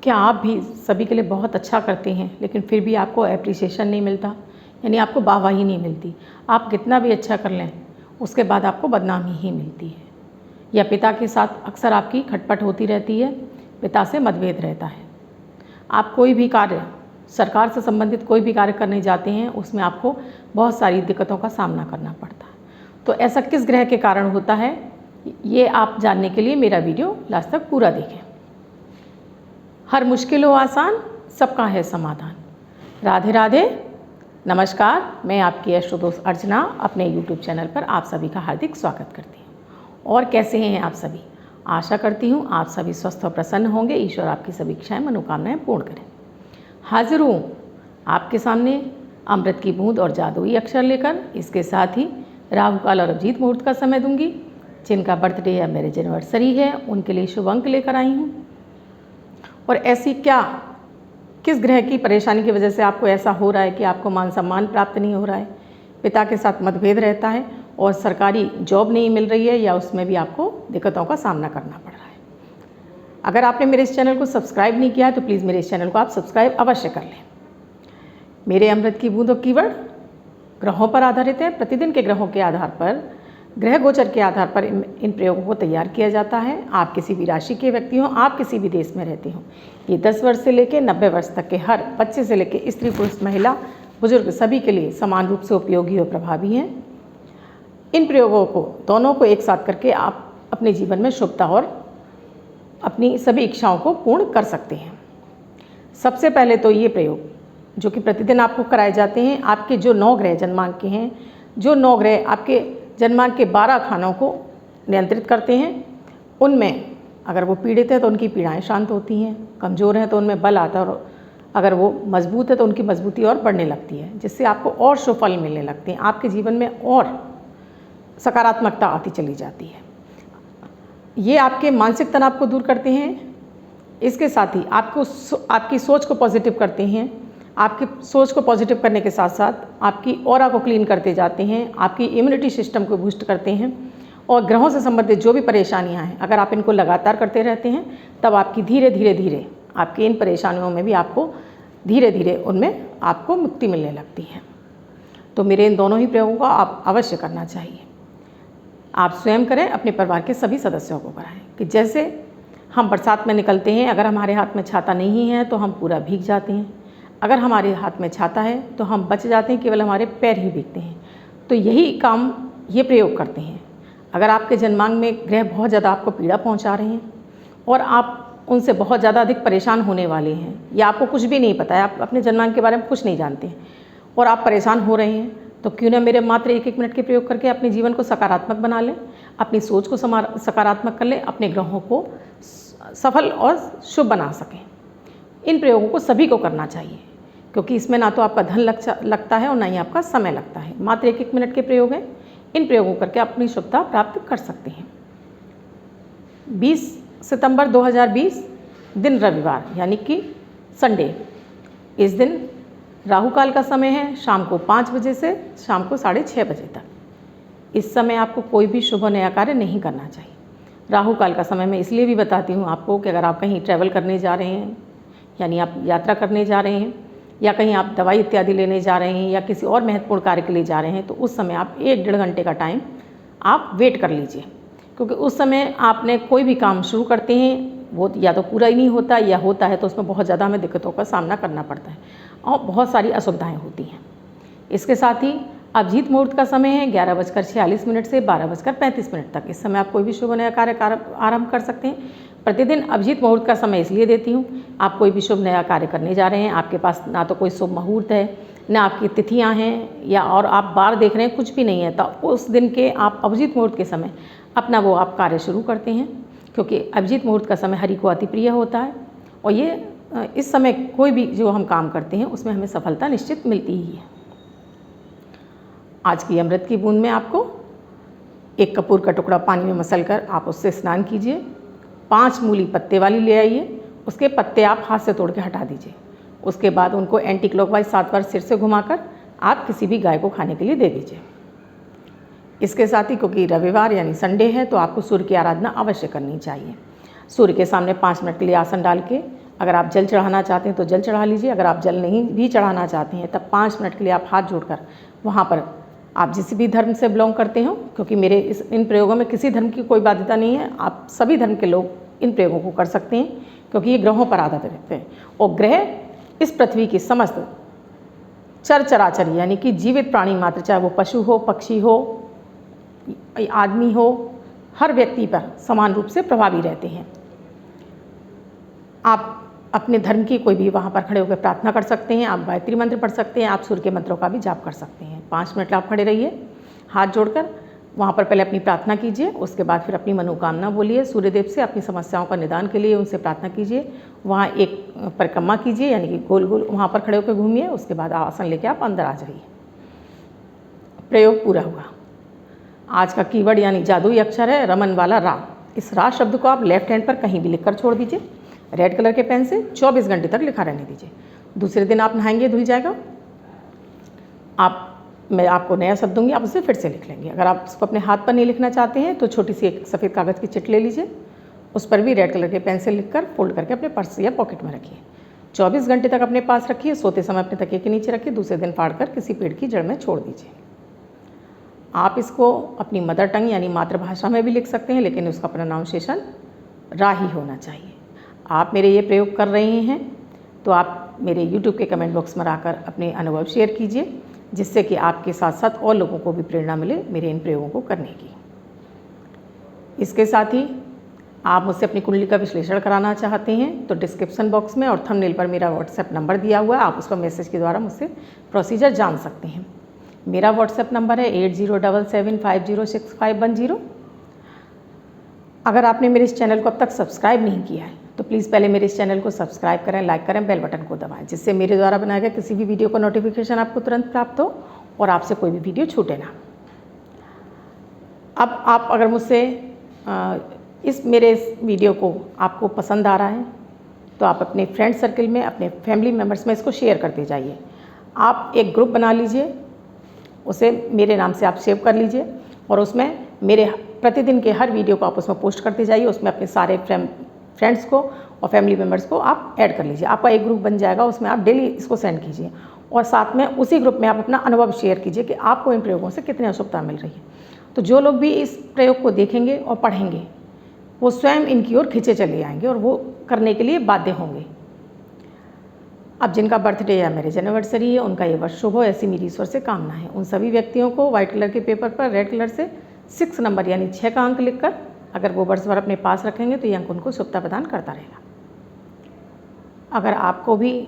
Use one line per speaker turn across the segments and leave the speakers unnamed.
क्या आप भी सभी के लिए बहुत अच्छा करते हैं लेकिन फिर भी आपको एप्रिसिएशन नहीं मिलता, यानी आपको वाहवाही नहीं मिलती? आप कितना भी अच्छा कर लें उसके बाद आपको बदनामी ही मिलती है। या पिता के साथ अक्सर आपकी खटपट होती रहती है, पिता से मतभेद रहता है। आप कोई भी कार्य, सरकार से संबंधित कोई भी कार्य करने जाते हैं उसमें आपको बहुत सारी दिक्कतों का सामना करना पड़ता है। तो ऐसा किस ग्रह के कारण होता है, ये आप जानने के लिए मेरा वीडियो लास्ट तक पूरा देखें। हर मुश्किल हो आसान, सबका है समाधान। राधे राधे, नमस्कार। मैं आपकी एस्ट्रो दोस्त अर्चना अपने यूट्यूब चैनल पर आप सभी का हार्दिक स्वागत करती हूँ। और कैसे हैं आप सभी? आशा करती हूँ आप सभी स्वस्थ और प्रसन्न होंगे। ईश्वर आपकी सभी इच्छाएं मनोकामनाएं पूर्ण करें। हाजिर हूँ आपके सामने अमृत की बूंद और जादुई अक्षर लेकर। इसके साथ ही राहु काल और अभिजीत मुहूर्त का समय दूंगी। जिनका बर्थडे या मैरिज एनिवर्सरी है उनके लिए शुभ अंक लेकर आई हूँ। और ऐसी क्या, किस ग्रह की परेशानी की वजह से आपको ऐसा हो रहा है कि आपको मान सम्मान प्राप्त नहीं हो रहा है, पिता के साथ मतभेद रहता है और सरकारी जॉब नहीं मिल रही है या उसमें भी आपको दिक्कतों का सामना करना पड़ रहा है। अगर आपने मेरे इस चैनल को सब्सक्राइब नहीं किया है तो प्लीज़ मेरे इस चैनल को आप सब्सक्राइब अवश्य कर लें। मेरे अमृत की बूंदों कीवर्ड ग्रहों पर आधारित है। प्रतिदिन के ग्रहों के आधार पर, ग्रह गोचर के आधार पर इन प्रयोगों को तैयार किया जाता है। आप किसी भी राशि के व्यक्ति हों, आप किसी भी देश में रहते हों, ये 10 वर्ष से लेकर 90 वर्ष तक के हर बच्चे से लेकर स्त्री पुरुष महिला बुजुर्ग सभी के लिए समान रूप से उपयोगी और प्रभावी हैं। इन प्रयोगों को दोनों को एक साथ करके आप अपने जीवन में शुभता और अपनी सभी इच्छाओं को पूर्ण कर सकते हैं। सबसे पहले तो ये प्रयोग जो कि प्रतिदिन आपको कराए जाते हैं, आपके जो 9 ग्रह जन्मांक के हैं, जो 9 ग्रह आपके जन्मांक के 12 खानों को नियंत्रित करते हैं, उनमें अगर वो पीड़ित है तो उनकी पीड़ाएं शांत होती हैं, कमज़ोर हैं तो उनमें बल आता है और अगर वो मजबूत है तो उनकी मजबूती और बढ़ने लगती है, जिससे आपको और शुभ फल मिलने लगते हैं। आपके जीवन में और सकारात्मकता आती चली जाती है। ये आपके मानसिक तनाव को दूर करते हैं। इसके साथ ही आपकी सोच को पॉजिटिव करते हैं। आपकी सोच को पॉजिटिव करने के साथ साथ आपकी ऑरा को क्लीन करते जाते हैं, आपकी इम्यूनिटी सिस्टम को बूस्ट करते हैं। और ग्रहों से संबंधित जो भी परेशानियां हैं, अगर आप इनको लगातार करते रहते हैं तब आपकी धीरे धीरे आपकी इन परेशानियों में भी आपको धीरे धीरे उनमें आपको मुक्ति मिलने लगती है। तो मेरे इन दोनों ही प्रयोगों का आप अवश्य करना चाहिए। आप स्वयं करें, अपने परिवार के सभी सदस्यों को कराएं। कि जैसे हम बरसात में निकलते हैं, अगर हमारे हाथ में छाता नहीं है तो हम पूरा भीग जाते हैं। अगर हमारे हाथ में छाता है तो हम बच जाते हैं, केवल हमारे पैर ही भीगते हैं। तो यही काम ये प्रयोग करते हैं। अगर आपके जन्मांक में ग्रह बहुत ज़्यादा आपको पीड़ा पहुंचा रहे हैं और आप उनसे बहुत ज़्यादा अधिक परेशान होने वाले हैं, या आपको कुछ भी नहीं पता है, आप अपने जन्मांक के बारे में कुछ नहीं जानते हैं और आप परेशान हो रहे हैं, तो क्यों ना मेरे मात्र 1-1 मिनट के प्रयोग करके अपने जीवन को सकारात्मक बना लें, अपनी सोच को सकारात्मक कर लें, अपने ग्रहों को सफल और शुभ बना सकें। इन प्रयोगों को सभी को करना चाहिए, क्योंकि इसमें ना तो आपका धन लगता है और ना ही आपका समय लगता है। मात्र 1-1 मिनट के प्रयोग हैं। इन प्रयोगों करके अपनी शुभता प्राप्त कर सकते हैं। 20 सितंबर 2020 दिन रविवार, यानी कि संडे। इस दिन राहु काल का समय है शाम को 5 बजे से शाम को 6:30 बजे तक। इस समय आपको कोई भी शुभ नया कार्य नहीं करना चाहिए। राहु काल का समय मैं इसलिए भी बताती हूँ आपको कि अगर आप कहीं ट्रैवल करने जा रहे हैं, यानी आप यात्रा करने जा रहे हैं, या कहीं आप दवाई इत्यादि लेने जा रहे हैं, या किसी और महत्वपूर्ण कार्य के लिए जा रहे हैं, तो उस समय आप 1-1.5 घंटे का टाइम आप वेट कर लीजिए। क्योंकि उस समय आपने कोई भी काम शुरू करते हैं वो या तो पूरा ही नहीं होता, या होता है तो उसमें बहुत ज़्यादा हमें दिक्कतों का सामना करना पड़ता है और बहुत सारी असुविधाएँ होती हैं। इसके साथ ही अभिजीत मुहूर्त का समय है 11:46 से 12:35 तक। इस समय आप कोई भी शुभ नया कार्य आरंभ कर सकते हैं। प्रतिदिन अभिजीत मुहूर्त का समय इसलिए देती हूँ, आप कोई भी शुभ नया कार्य करने जा रहे हैं, आपके पास ना तो कोई शुभ मुहूर्त है, ना आपकी तिथियां हैं, या और आप बार देख रहे हैं, कुछ भी नहीं है, तो उस दिन के आप अभिजीत मुहूर्त के समय अपना वो आप कार्य शुरू करते हैं। क्योंकि अभिजीत मुहूर्त का समय हरि को अति प्रिय होता है और ये इस समय कोई भी जो हम काम करते हैं उसमें हमें सफलता निश्चित मिलती ही है। आज की अमृत की बूंद में आपको 1 कपूर का टुकड़ा पानी में मसलकर आप उससे स्नान कीजिए। 5 मूली पत्ते वाली ले आइए, उसके पत्ते आप हाथ से तोड़ के हटा दीजिए। उसके बाद उनको एंटी क्लॉकवाइज 7 बार सिर से घुमाकर आप किसी भी गाय को खाने के लिए दे दीजिए। इसके साथ ही क्योंकि रविवार यानी संडे है तो आपको सूर्य की आराधना अवश्य करनी चाहिए। सूर्य के सामने 5 मिनट के लिए आसन डाल के अगर आप जल चढ़ाना चाहते हैं तो जल चढ़ा लीजिए। अगर आप जल नहीं भी चढ़ाना चाहते हैं तब 5 मिनट के लिए आप हाथ जोड़कर वहाँ पर, आप जिस भी धर्म से बिलोंग करते हो, क्योंकि मेरे इन प्रयोगों में किसी धर्म की कोई बाध्यता नहीं है, आप सभी धर्म के लोग इन प्रयोगों को कर सकते हैं, क्योंकि ये ग्रहों पर आधारित रहते हैं। और ग्रह इस पृथ्वी की समस्त चराचर यानी कि जीवित प्राणी मात्र, चाहे वो पशु हो, पक्षी हो, आदमी हो, हर व्यक्ति पर समान रूप से प्रभावी रहते हैं। आप अपने धर्म की कोई भी वहाँ पर खड़े होकर प्रार्थना कर सकते हैं, आप गायत्री मंत्र पढ़ सकते हैं, आप सूर्य के मंत्रों का भी जाप कर सकते हैं। 5 मिनट आप खड़े रहिए हाथ जोड़कर, वहाँ पर पहले अपनी प्रार्थना कीजिए, उसके बाद फिर अपनी मनोकामना बोलिए सूर्यदेव से, अपनी समस्याओं का निदान के लिए उनसे प्रार्थना कीजिए। वहाँ एक परिक्रमा कीजिए, यानी कि गोल गोल वहाँ पर खड़े होकर घूमिए, उसके बाद आसन लेके आप अंदर आ जाइए। प्रयोग पूरा हुआ। आज का कीवर्ड यानी जादुई अक्षर है रमन वाला रा। इस रा शब्द को आप लेफ्ट हैंड पर कहीं भी लिखकर छोड़ दीजिए, रेड कलर के पेन से 24 घंटे तक लिखा रहने दीजिए। दूसरे दिन आप नहाएंगे, धुल जाएगा। मैं आपको नया शब्द दूंगी, आप उसे फिर से लिख लेंगे। अगर आप उसको अपने हाथ पर नहीं लिखना चाहते हैं तो छोटी सी एक सफ़ेद कागज़ की चिट ले लीजिए, उस पर भी रेड कलर के पेन से लिखकर फोल्ड करके अपने पर्स या पॉकेट में रखिए। 24 घंटे तक अपने पास रखिए, सोते समय अपने तकिए के नीचे रखिए, दूसरे दिन फाड़कर किसी पेड़ की जड़ में छोड़ दीजिए। आप इसको अपनी मदर टंग यानी मातृभाषा में भी लिख सकते हैं, लेकिन उसका प्रोनाउंसिएशन रा ही होना चाहिए। आप मेरे ये प्रयोग कर रहे हैं तो आप मेरे YouTube के कमेंट बॉक्स में आकर अपने अनुभव शेयर कीजिए, जिससे कि आपके साथ साथ और लोगों को भी प्रेरणा मिले मेरे इन प्रयोगों को करने की। इसके साथ ही आप मुझसे अपनी कुंडली का विश्लेषण कराना चाहते हैं तो डिस्क्रिप्शन बॉक्स में और थंबनेल पर मेरा व्हाट्सएप नंबर दिया हुआ है, आप उस पर मैसेज के द्वारा मुझसे प्रोसीजर जान सकते हैं। मेरा व्हाट्सएप नंबर है 8077506510। अगर आपने मेरे इस चैनल को अब तक सब्सक्राइब नहीं किया है तो प्लीज़ पहले मेरे इस चैनल को सब्सक्राइब करें, लाइक करें, बेल बटन को दबाएं, जिससे मेरे द्वारा बनाए गए किसी भी वीडियो का नोटिफिकेशन आपको तुरंत प्राप्त हो और आपसे कोई भी वीडियो छूटे ना। अब आप अगर मुझसे मेरे इस वीडियो को आपको पसंद आ रहा है तो आप अपने फ्रेंड सर्कल में, अपने फैमिली मेम्बर्स में इसको शेयर करते जाइए। आप एक ग्रुप बना लीजिए, उसे मेरे नाम से आप सेव कर लीजिए और उसमें मेरे प्रतिदिन के हर वीडियो को आप उसमें पोस्ट करते जाइए। उसमें अपने सारे फ्रेंड्स को और फैमिली मेम्बर्स को आप ऐड कर लीजिए। आपका एक ग्रुप बन जाएगा, उसमें आप डेली इसको सेंड कीजिए और साथ में उसी ग्रुप में आप अपना अनुभव शेयर कीजिए कि आपको इन प्रयोगों से कितनी अशुभता मिल रही है। तो जो लोग भी इस प्रयोग को देखेंगे और पढ़ेंगे वो स्वयं इनकी ओर खिंचे चले आएंगे और वो करने के लिए बाध्य होंगे। अब जिनका बर्थडे या मैरिज एनिवर्सरी है उनका ये वर्ष शुभ हो, ऐसी मेरी ईश्वर से कामना है। उन सभी व्यक्तियों को व्हाइट कलर के पेपर पर रेड कलर से 6 नंबर यानी 6 का अंक लिखकर अगर वो वर्ष भर अपने पास रखेंगे तो ये अंक उनको शुभता प्रदान करता रहेगा। अगर आपको भी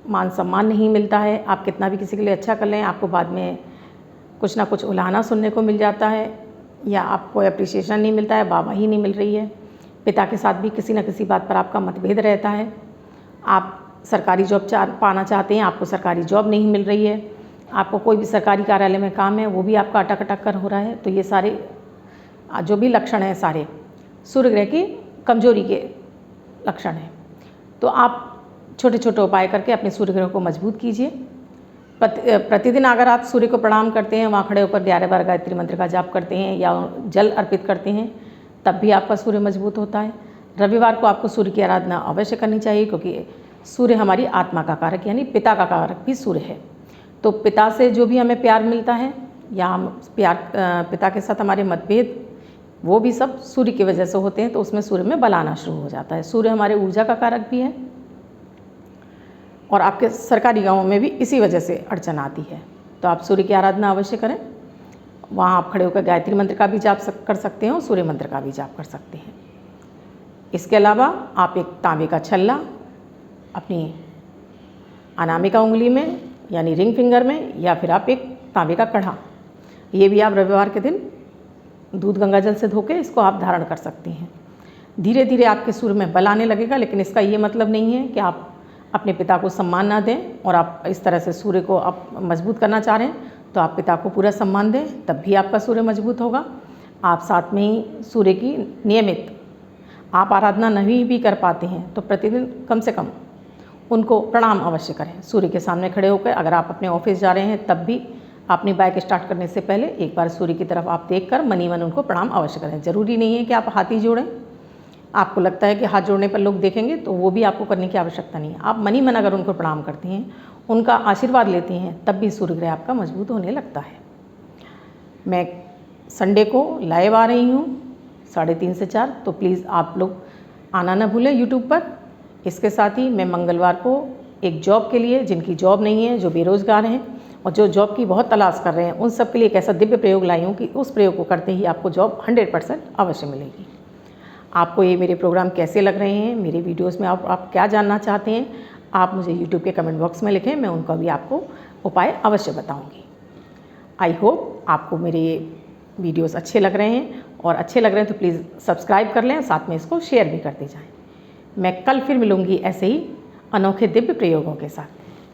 मान सम्मान नहीं मिलता है, आप कितना भी किसी के लिए अच्छा कर लें, आपको बाद में कुछ ना कुछ उलाहना सुनने को मिल जाता है या आपको अप्रिसिएशन नहीं मिलता है, वाहवाही नहीं मिल रही है, पिता के साथ भी किसी न किसी बात पर आपका मतभेद रहता है, आप सरकारी जॉब पाना चाहते हैं, आपको सरकारी जॉब नहीं मिल रही है, आपको कोई भी सरकारी कार्यालय में काम है वो भी आपका अटक अटक कर हो रहा है, तो ये सारे जो भी लक्षण हैं सारे सूर्य ग्रह की कमजोरी के लक्षण हैं। तो आप छोटे छोटे उपाय करके अपने सूर्य ग्रह को मजबूत कीजिए। प्रतिदिन अगर आप सूर्य को प्रणाम करते हैं, वहाँ खड़े होकर 11 बार गायत्री मंत्र का जाप करते हैं या जल अर्पित करते हैं, तब भी आपका सूर्य मजबूत होता है। रविवार को आपको सूर्य की आराधना अवश्य करनी चाहिए, क्योंकि सूर्य हमारी आत्मा का कारक यानी पिता का कारक भी सूर्य है। तो पिता से जो भी हमें प्यार मिलता है या हम पिता के साथ हमारे मतभेद, वो भी सब सूर्य की वजह से होते हैं, तो उसमें सूर्य में बल आना शुरू हो जाता है। सूर्य हमारे ऊर्जा का कारक भी है और आपके सरकारी गाँवों में भी इसी वजह से अड़चन आती है। तो आप सूर्य की आराधना अवश्य करें। वहाँ आप खड़े होकर गायत्री मंत्र का भी जाप कर सकते हैं और सूर्य मंत्र का भी जाप कर सकते हैं। इसके अलावा आप एक तांबे का छल्ला अपनी अनामिका उंगली में यानी रिंग फिंगर में, या फिर आप एक तांबे का कढ़ा, ये भी आप रविवार के दिन दूध गंगा जल से धो के इसको आप धारण कर सकते हैं। धीरे धीरे आपके सूर्य में बल आने लगेगा, लेकिन इसका ये मतलब नहीं है कि आप अपने पिता को सम्मान ना दें और आप इस तरह से सूर्य को आप मजबूत करना चाह रहे हैं तो आप पिता को पूरा सम्मान दें, तब भी आपका सूर्य मजबूत होगा। आप साथ में ही सूर्य की नियमित आप आराधना नहीं भी कर पाते हैं तो प्रतिदिन कम से कम उनको प्रणाम अवश्य करें। सूर्य के सामने खड़े होकर अगर आप अपने ऑफिस जा रहे हैं तब भी अपनी बाइक स्टार्ट करने से पहले एक बार सूर्य की तरफ आप देखकर मनी मन उनको प्रणाम अवश्य करें। ज़रूरी नहीं है कि आप हाथ ही जोड़ें, आपको लगता है कि हाथ जोड़ने पर लोग देखेंगे, तो वो भी आपको करने की आवश्यकता नहीं है। आप मन ही मन अगर उनको प्रणाम करते हैं, उनका आशीर्वाद लेते हैं, तब भी सूर्य ग्रह आपका मजबूत होने लगता है। मैं संडे को लाइव आ रही हूँ 3:30 से 4, तो प्लीज़ आप लोग आना ना भूलें यूट्यूब पर। इसके साथ ही मैं मंगलवार को एक जॉब के लिए, जिनकी जॉब नहीं है, जो बेरोज़गार हैं और जो जॉब की बहुत तलाश कर रहे हैं, उन सब के लिए एक ऐसा दिव्य प्रयोग लाई हूँ कि उस प्रयोग को करते ही आपको जॉब 100% अवश्य मिलेगी। आपको ये मेरे प्रोग्राम कैसे लग रहे हैं, मेरे वीडियोस में आप क्या जानना चाहते हैं, आप मुझे यूट्यूब के कमेंट बॉक्स में लिखें, मैं उनका भी आपको उपाय अवश्य बताऊँगी। आई होप आपको मेरे वीडियोस अच्छे लग रहे हैं, और अच्छे लग रहे हैं तो प्लीज़ सब्सक्राइब कर लें, साथ में इसको शेयर भी करते जाएं। मैं कल फिर मिलूँगी ऐसे ही अनोखे दिव्य प्रयोगों के साथ।